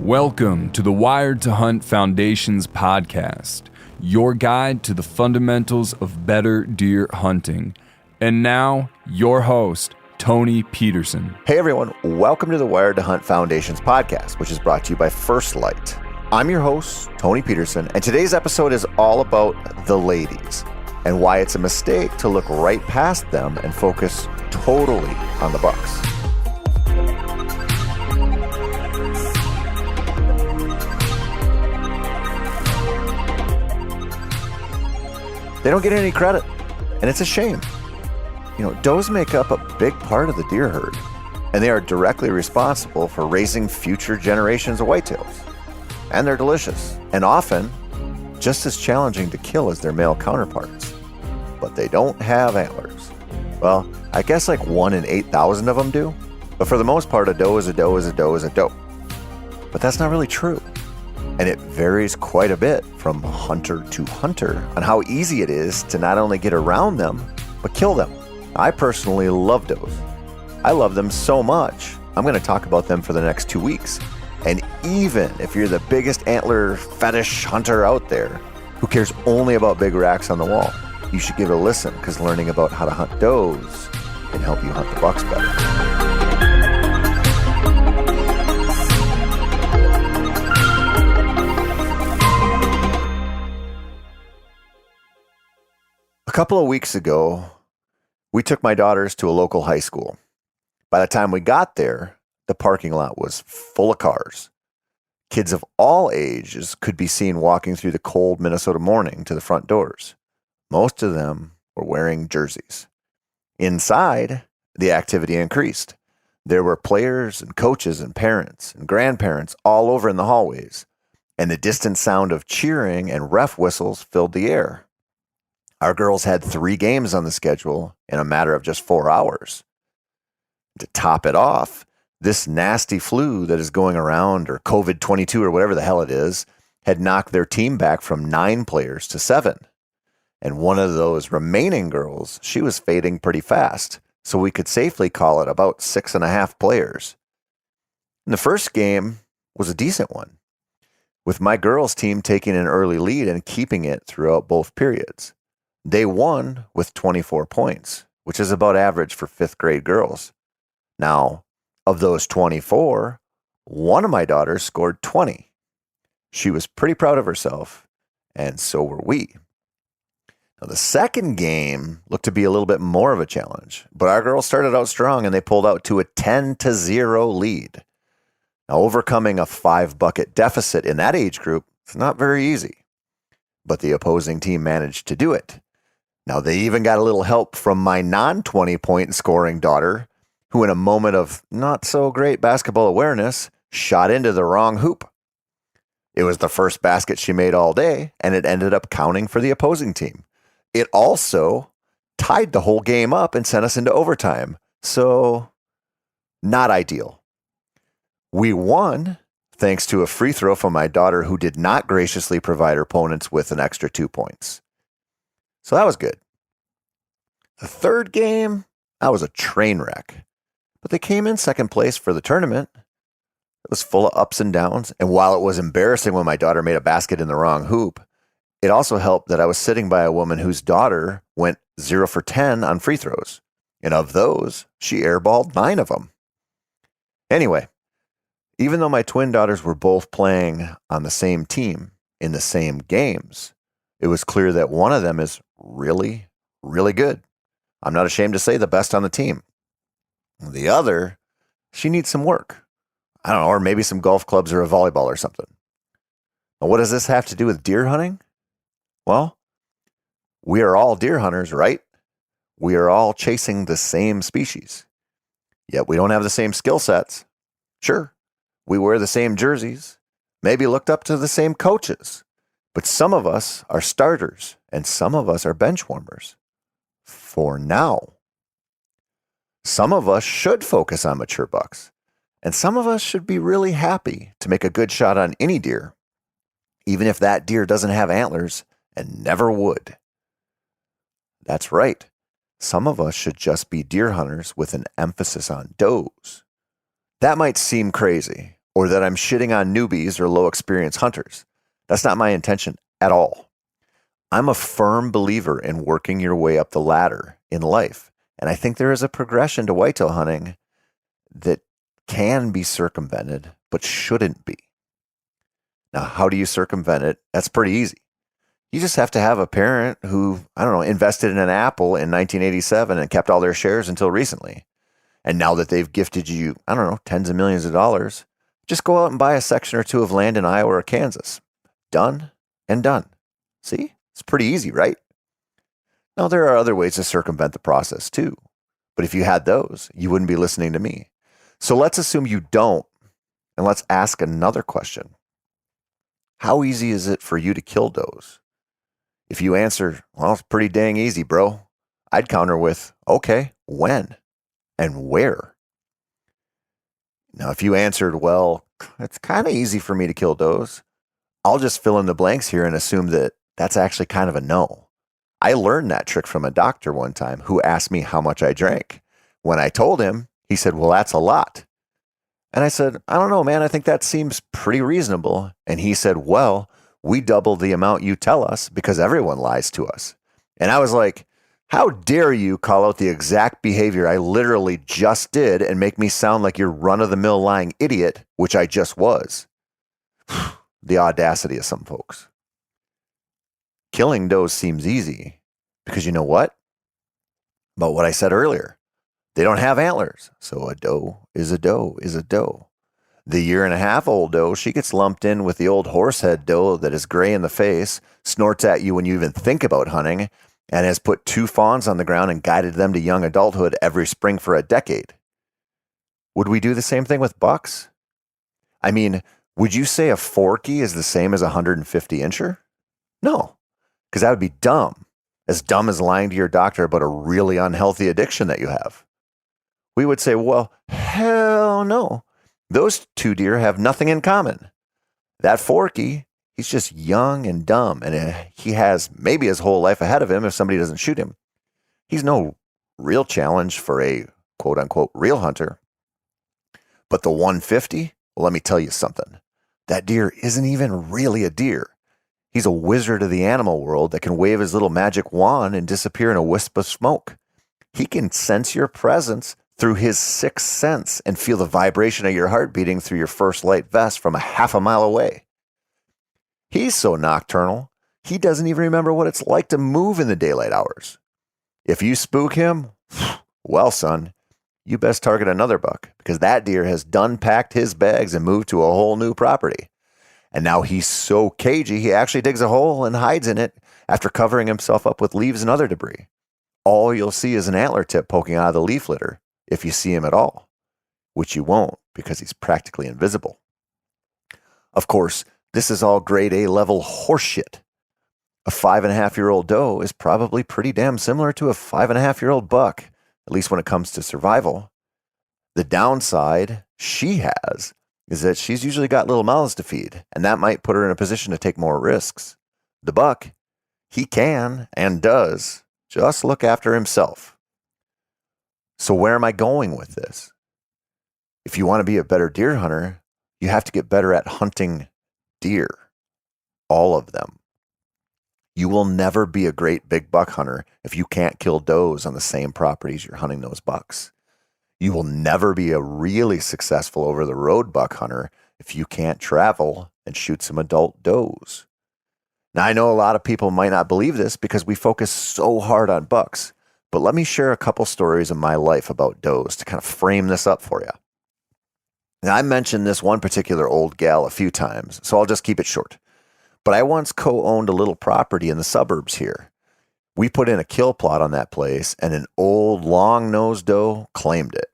Welcome to the Wired to Hunt Foundation's podcast, your guide to the fundamentals of better deer hunting. And now, your host, Tony Peterson. Hey everyone, welcome to the Wired to Hunt Foundation's podcast, which is brought to you by First Light. I'm your host, Tony Peterson, and today's episode is all about the ladies and why it's a mistake to look right past them and focus totally on the bucks. They don't get any credit, and it's a shame. You know, does make up a big part of the deer herd, and they are directly responsible for raising future generations of whitetails. And they're delicious, and often just as challenging to kill as their male counterparts. But they don't have antlers. Well, I guess like 1 in 8,000 of them do, but for the most part, a doe is a doe is a doe is a doe. But that's not really true. And it varies quite a bit from hunter to hunter on how easy it is to not only get around them, but kill them. I personally love does. I love them so much, I'm going to talk about them for the next 2 weeks. And even if you're the biggest antler fetish hunter out there who cares only about big racks on the wall, you should give it a listen, because learning about how to hunt does can help you hunt the bucks better. A couple of weeks ago, we took my daughters to a local high school. By the time we got there, the parking lot was full of cars. Kids of all ages could be seen walking through the cold Minnesota morning to the front doors. Most of them were wearing jerseys. Inside, the activity increased. There were players and coaches and parents and grandparents all over in the hallways, and the distant sound of cheering and ref whistles filled the air. Our girls had 3 games on the schedule in a matter of just 4 hours. To top it off, this nasty flu that is going around, or COVID-22 or whatever the hell it is, had knocked their team back from 9 players to 7. And one of those remaining girls, she was fading pretty fast, so we could safely call it about 6.5 players. And the first game was a decent one, with my girls' team taking an early lead and keeping it throughout both periods. They won with 24 points, which is about average for 5th grade girls. Now, of those 24, one of my daughters scored 20. She was pretty proud of herself, and so were we. Now, the second game looked to be a little bit more of a challenge, but our girls started out strong and they pulled out to a 10-0 lead. Now, overcoming a 5-bucket deficit in that age group is not very easy, but the opposing team managed to do it. Now, they even got a little help from my non-20-point scoring daughter, who in a moment of not so great basketball awareness, shot into the wrong hoop. It was the first basket she made all day, and it ended up counting for the opposing team. It also tied the whole game up and sent us into overtime. So, not ideal. We won thanks to a free throw from my daughter, who did not graciously provide her opponents with an extra 2 points. So that was good. The third game, that was a train wreck. But they came in second place for the tournament. It was full of ups and downs. And while it was embarrassing when my daughter made a basket in the wrong hoop, it also helped that I was sitting by a woman whose daughter went 0 for 10 on free throws. And of those, she airballed 9 of them. Anyway, even though my twin daughters were both playing on the same team in the same games, it was clear that one of them is really, really good. I'm not ashamed to say the best on the team. The other, she needs some work. I don't know, or maybe some golf clubs or a volleyball or something. Now, what does this have to do with deer hunting? Well, we are all deer hunters, right? We are all chasing the same species. Yet we don't have the same skill sets. Sure, we wear the same jerseys, maybe looked up to the same coaches. But some of us are starters, and some of us are bench warmers. For now. Some of us should focus on mature bucks, and some of us should be really happy to make a good shot on any deer, even if that deer doesn't have antlers and never would. That's right. Some of us should just be deer hunters with an emphasis on does. That might seem crazy, or that I'm shitting on newbies or low experience hunters. That's not my intention at all. I'm a firm believer in working your way up the ladder in life. And I think there is a progression to whitetail hunting that can be circumvented, but shouldn't be. Now, how do you circumvent it? That's pretty easy. You just have to have a parent who, invested in an Apple in 1987 and kept all their shares until recently. And now that they've gifted you, tens of millions of dollars, just go out and buy a section or two of land in Iowa or Kansas. Done and done. See? It's pretty easy, right? Now, there are other ways to circumvent the process too. But if you had those, you wouldn't be listening to me. So let's assume you don't, and let's ask another question. How easy is it for you to kill does? If you answer, well, it's pretty dang easy, bro, I'd counter with, okay, when and where? Now, if you answered, well, it's kind of easy for me to kill does, I'll just fill in the blanks here and assume that that's actually kind of a no. I learned that trick from a doctor one time who asked me how much I drank. When I told him, he said, well, that's a lot. And I said, I don't know, man, I think that seems pretty reasonable. And he said, well, we double the amount you tell us because everyone lies to us. And I was like, how dare you call out the exact behavior I literally just did and make me sound like your run-of-the-mill lying idiot, which I just was. The audacity of some folks. Killing does seems easy because you know what? About what I said earlier. They don't have antlers, so a doe is a doe is a doe. The 1.5-year-old doe, she gets lumped in with the old horsehead doe that is gray in the face, snorts at you when you even think about hunting, and has put 2 fawns on the ground and guided them to young adulthood every spring for a decade. Would we do the same thing with bucks? I mean, would you say a Forky is the same as a 150-incher? No, because that would be dumb. As dumb as lying to your doctor about a really unhealthy addiction that you have. We would say, well, hell no. Those 2 deer have nothing in common. That Forky, he's just young and dumb, and he has maybe his whole life ahead of him if somebody doesn't shoot him. He's no real challenge for a quote-unquote real hunter. But the 150, well, let me tell you something. That deer isn't even really a deer. He's a wizard of the animal world that can wave his little magic wand and disappear in a wisp of smoke. He can sense your presence through his 6th sense and feel the vibration of your heart beating through your first light vest from a half a mile away. He's so nocturnal, he doesn't even remember what it's like to move in the daylight hours. If you spook him, well, son, you best target another buck because that deer has done packed his bags and moved to a whole new property. And now he's so cagey, he actually digs a hole and hides in it after covering himself up with leaves and other debris. All you'll see is an antler tip poking out of the leaf litter, if you see him at all, which you won't because he's practically invisible. Of course, this is all grade A level horseshit. A 5.5-year-old doe is probably pretty damn similar to a 5.5-year-old buck, at least when it comes to survival. The downside she has is that she's usually got little mouths to feed, and that might put her in a position to take more risks. The buck, he can and does just look after himself. So where am I going with this? If you want to be a better deer hunter, you have to get better at hunting deer. All of them. You will never be a great big buck hunter if you can't kill does on the same properties you're hunting those bucks. You will never be a really successful over-the-road buck hunter if you can't travel and shoot some adult does. Now, I know a lot of people might not believe this because we focus so hard on bucks, but let me share a couple stories of my life about does to kind of frame this up for you. Now, I mentioned this one particular old gal a few times, so I'll just keep it short. But I once co-owned a little property in the suburbs here. We put in a kill plot on that place, and an old long-nosed doe claimed it.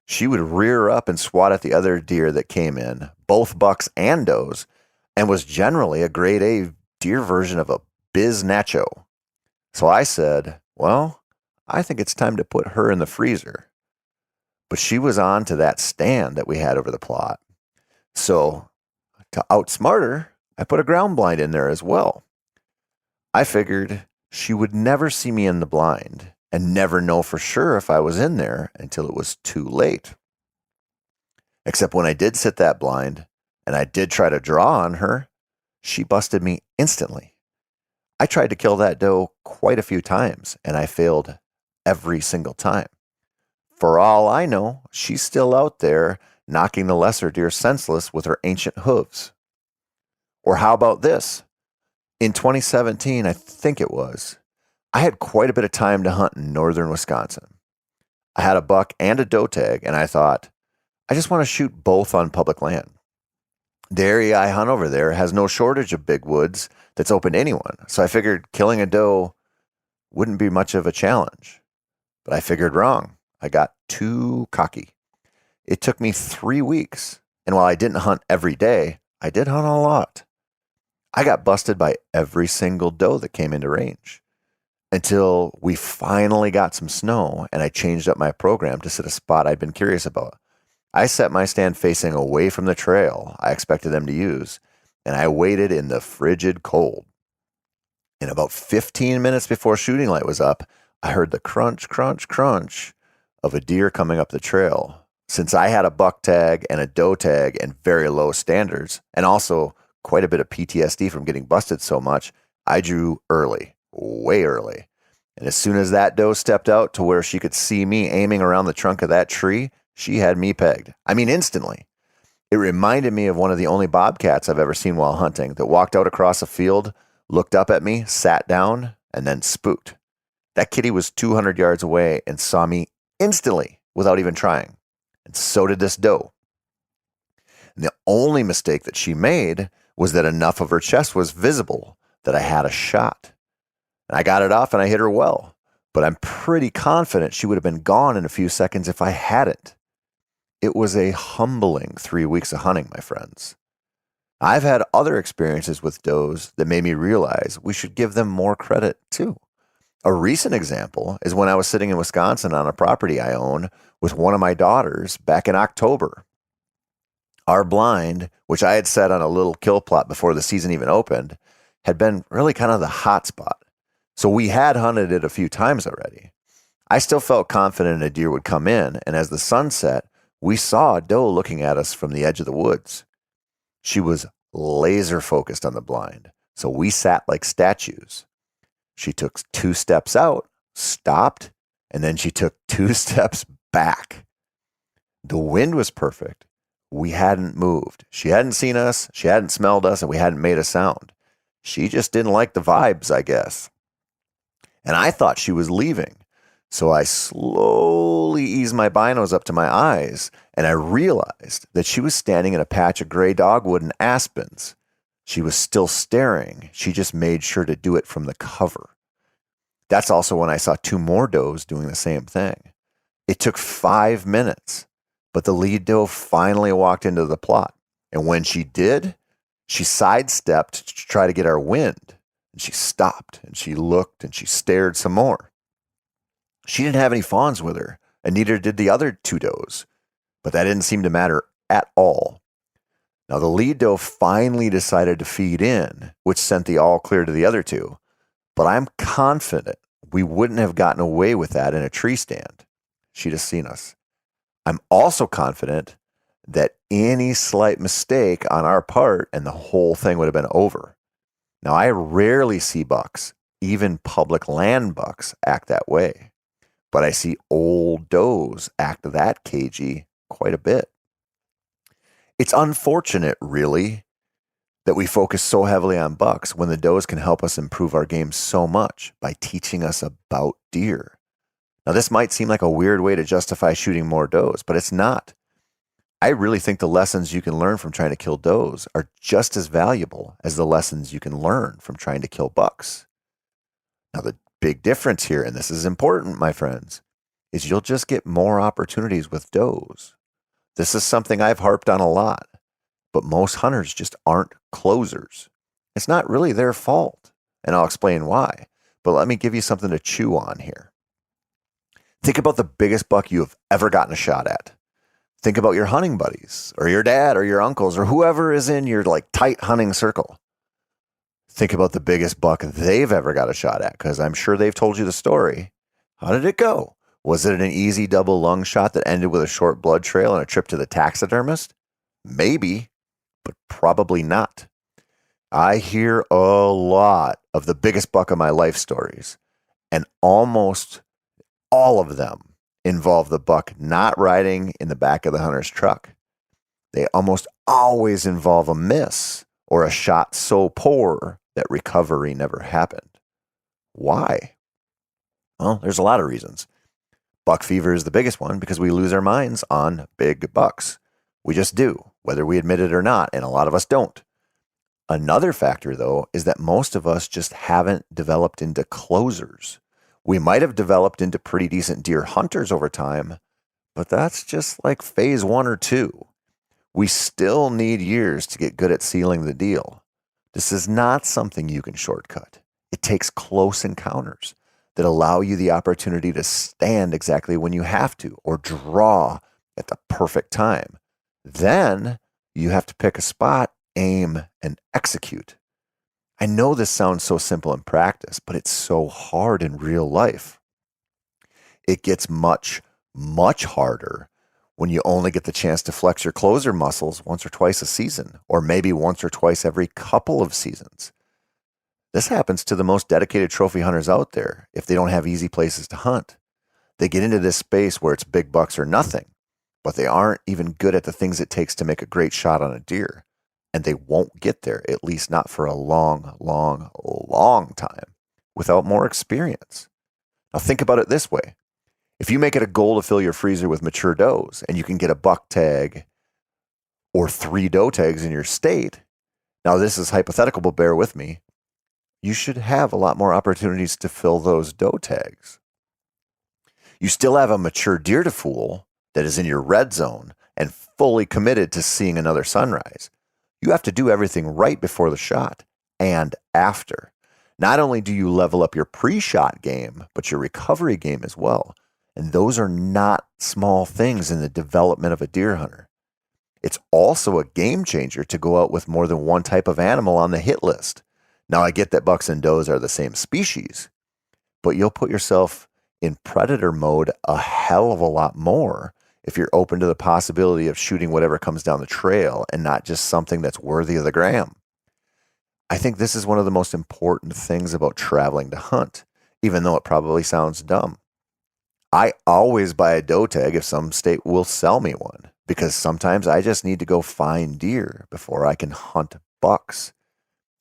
She would rear up and swat at the other deer that came in, both bucks and does, and was generally a grade A deer version of a Biz Nacho. So I said, well, I think it's time to put her in the freezer. But she was on to that stand that we had over the plot. So to outsmart her, I put a ground blind in there as well. I figured she would never see me in the blind and never know for sure if I was in there until it was too late. Except when I did sit that blind and I did try to draw on her, she busted me instantly. I tried to kill that doe quite a few times and I failed every single time. For all I know, she's still out there knocking the lesser deer senseless with her ancient hooves. Or how about this? In 2017, I think it was, I had quite a bit of time to hunt in northern Wisconsin. I had a buck and a doe tag, and I thought, I just want to shoot both on public land. The area I hunt over there has no shortage of big woods that's open to anyone, so I figured killing a doe wouldn't be much of a challenge. But I figured wrong. I got too cocky. It took me 3 weeks, and while I didn't hunt every day, I did hunt a lot. I got busted by every single doe that came into range until we finally got some snow and I changed up my program to sit a spot I'd been curious about. I set my stand facing away from the trail I expected them to use, and I waited in the frigid cold. And about 15 minutes before shooting light was up, I heard the crunch, crunch, crunch of a deer coming up the trail. Since I had a buck tag and a doe tag and very low standards, and also quite a bit of PTSD from getting busted so much, I drew early, way early. And as soon as that doe stepped out to where she could see me aiming around the trunk of that tree, she had me pegged. I mean, instantly. It reminded me of one of the only bobcats I've ever seen while hunting that walked out across a field, looked up at me, sat down, and then spooked. That kitty was 200 yards away and saw me instantly without even trying. And so did this doe. And the only mistake that she made was that enough of her chest was visible that I had a shot. And I got it off and I hit her well. But I'm pretty confident she would have been gone in a few seconds if I hadn't. It was a humbling 3 weeks of hunting, my friends. I've had other experiences with does that made me realize we should give them more credit too. A recent example is when I was sitting in Wisconsin on a property I own with one of my daughters back in October. Our blind, which I had set on a little kill plot before the season even opened, had been really kind of the hot spot. So we had hunted it a few times already. I still felt confident a deer would come in, and as the sun set, we saw a doe looking at us from the edge of the woods. She was laser focused on the blind, so we sat like statues. She took 2 steps out, stopped, and then she took 2 steps back. The wind was perfect. We hadn't moved. She hadn't seen us, she hadn't smelled us, and we hadn't made a sound. She just didn't like the vibes, I guess. And I thought she was leaving. So I slowly eased my binos up to my eyes, and I realized that she was standing in a patch of gray dogwood and aspens. She was still staring. She just made sure to do it from the cover. That's also when I saw 2 more does doing the same thing. It took 5 minutes, but the lead doe finally walked into the plot. And when she did, she sidestepped to try to get our wind. And she stopped, and she looked, and she stared some more. She didn't have any fawns with her, and neither did the other 2 does, but that didn't seem to matter at all. Now, the lead doe finally decided to feed in, which sent the all clear to the other 2, but I'm confident we wouldn't have gotten away with that in a tree stand. She'd have seen us. I'm also confident that any slight mistake on our part and the whole thing would have been over. Now, I rarely see bucks, even public land bucks, act that way. But I see old does act that cagey quite a bit. It's unfortunate, really, that we focus so heavily on bucks when the does can help us improve our game so much by teaching us about deer. Now, this might seem like a weird way to justify shooting more does, but it's not. I really think the lessons you can learn from trying to kill does are just as valuable as the lessons you can learn from trying to kill bucks. Now, the big difference here, and this is important, my friends, is you'll just get more opportunities with does. This is something I've harped on a lot, but most hunters just aren't closers. It's not really their fault, and I'll explain why, but let me give you something to chew on here. Think about the biggest buck you have ever gotten a shot at. Think about your hunting buddies, or your dad, or your uncles, or whoever is in your tight hunting circle. Think about the biggest buck they've ever got a shot at, because I'm sure they've told you the story. How did it go? Was it an easy double lung shot that ended with a short blood trail and a trip to the taxidermist? Maybe, but probably not. I hear a lot of the biggest buck of my life stories, and almost all of them involve the buck not riding in the back of the hunter's truck. They almost always involve a miss or a shot so poor that recovery never happened. Why? Well, there's a lot of reasons. Buck fever is the biggest one because we lose our minds on big bucks. We just do, whether we admit it or not, and a lot of us don't. Another factor, though, is that most of us just haven't developed into closers. We might have developed into pretty decent deer hunters over time, but that's just like phase 1 or 2. We still need years to get good at sealing the deal. This is not something you can shortcut. It takes close encounters that allow you the opportunity to stand exactly when you have to or draw at the perfect time. Then you have to pick a spot, aim, and execute. I know this sounds so simple in practice, but it's so hard in real life. It gets much, much harder when you only get the chance to flex your closer muscles once or twice a season, or maybe once or twice every couple of seasons. This happens to the most dedicated trophy hunters out there if they don't have easy places to hunt. They get into this space where it's big bucks or nothing, but they aren't even good at the things it takes to make a great shot on a deer. And they won't get there, at least not for a long, long, long time, without more experience. Now think about it this way. If you make it a goal to fill your freezer with mature does and you can get a buck tag or 3 doe tags in your state, now this is hypothetical, but bear with me, you should have a lot more opportunities to fill those doe tags. You still have a mature deer to fool that is in your red zone and fully committed to seeing another sunrise. You have to do everything right before the shot and after. Not only do you level up your pre-shot game, but your recovery game as well. And those are not small things in the development of a deer hunter. It's also a game changer to go out with more than one type of animal on the hit list. Now, I get that bucks and does are the same species, but you'll put yourself in predator mode a hell of a lot more if you're open to the possibility of shooting whatever comes down the trail and not just something that's worthy of the gram. I think this is one of the most important things about traveling to hunt, even though it probably sounds dumb. I always buy a doe tag if some state will sell me one, because sometimes I just need to go find deer before I can hunt bucks.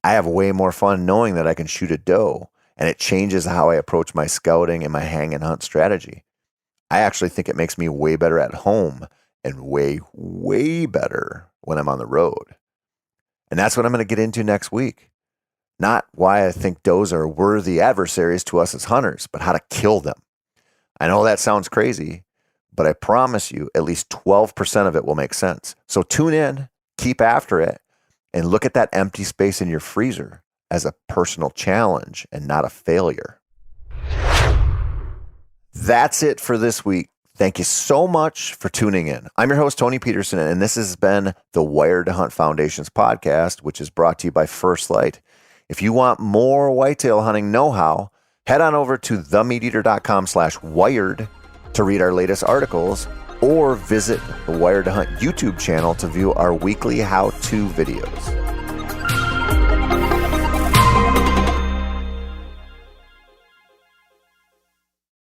I have way more fun knowing that I can shoot a doe, and it changes how I approach my scouting and my hang and hunt strategy. I actually think it makes me way better at home and way, way better when I'm on the road. And that's what I'm going to get into next week. Not why I think does are worthy adversaries to us as hunters, but how to kill them. I know that sounds crazy, but I promise you at least 12% of it will make sense. So tune in, keep after it, and look at that empty space in your freezer as a personal challenge and not a failure. That's it for this week. Thank you so much for tuning in. I'm your host, Tony Peterson, and this has been the Wired to Hunt Foundations podcast, which is brought to you by First Light. If you want more whitetail hunting know-how, head on over to themeateater.com/wired to read our latest articles, or visit the Wired to Hunt YouTube channel to view our weekly how-to videos.